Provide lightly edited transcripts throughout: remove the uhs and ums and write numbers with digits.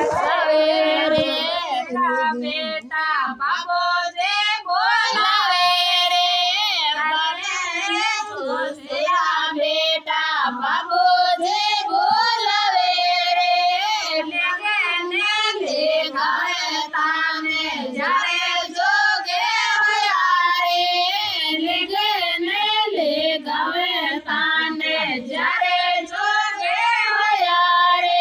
સવેરે બેટા બાબોજે બોલાવે રે બેટા બાબોજે બોલાવે રે તાને જ્યારે જોગે હયારે ગાવે તાને જ્યારે જોગે હયારે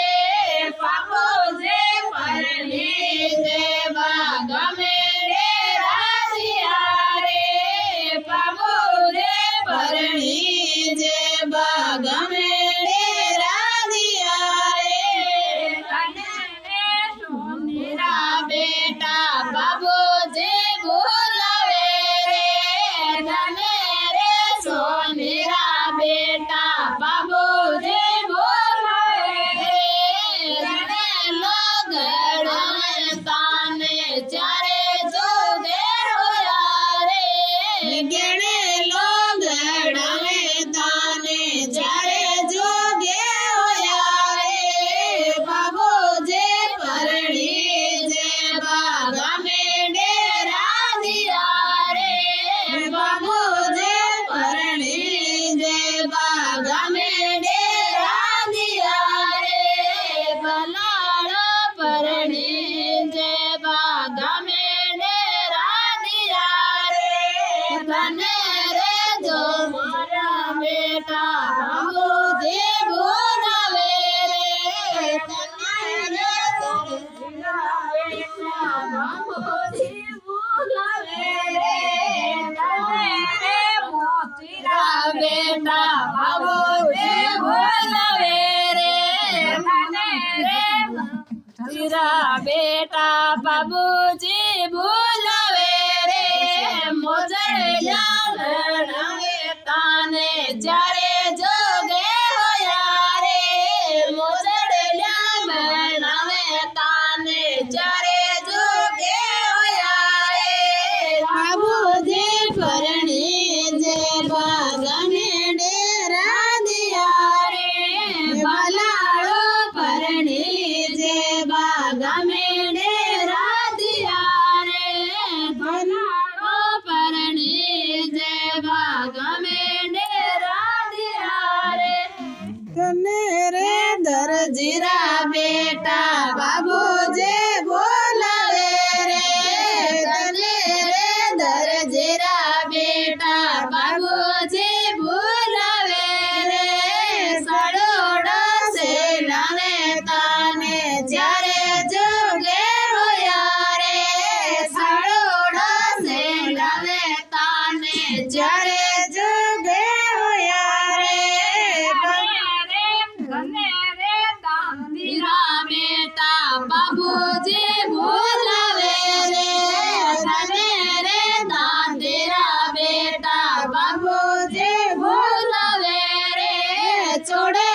પાપો જે પરણી દેવા ગમે રે રાધિયા રે પાપો જે પરણી દેવા ગમે રે રાધિયા રે સોનેરા બેટા બાબો જે બોલાવે રે તને રે સોનેરા બેટા બાબો જે બોલાવે રે તને લગડવે તાને ચારે જોગે હોયા રે ગેણે લગડવે તાને ચારે જોગે હોયા રે બાબો જે પરણી જેવા ગમે ડેરા દિયા રે બાબો જે પરણી જેવા ગમે ડેરા દિયા રે ભલાળો પરણી જેવા ગમે ડેરા દિયા રે તને રે જો મારા બેટા બાબો જે બોલાવે રે તને રે બેટા બાબો જે બોલાવે રે તીરા બેટા બાબુજી બોલાવે રે મોજડિયા લડાવે તાને જ્યારે જોગે હોયા રે મોજડિયા બનાવે તાને જ્યારે જોગે હોયા રે બાબુજી પરણી જે બાગને ડેરા દિયા રે ભલાળો પરણી જે બાગમે ડેરા દિયા રે ભલાળો પરણી જે બાગમે ડેરા દિયા રે તને રે દરજીરા બેટા બાબો જે બોલાવે રે તને રે દરજીરા બેટા બાબો જે બોલાવે રે સડોડા સે લાવે તાને જ્યારે જોગે હોયા રે સડોડા સે લાવે તાને જ્યારે જોગે હોયા રે તીરા બેટા બાબુજી બોલાવે રે તને રે દાંતેરા બેટા બાબુજી બોલાવે રે છોડે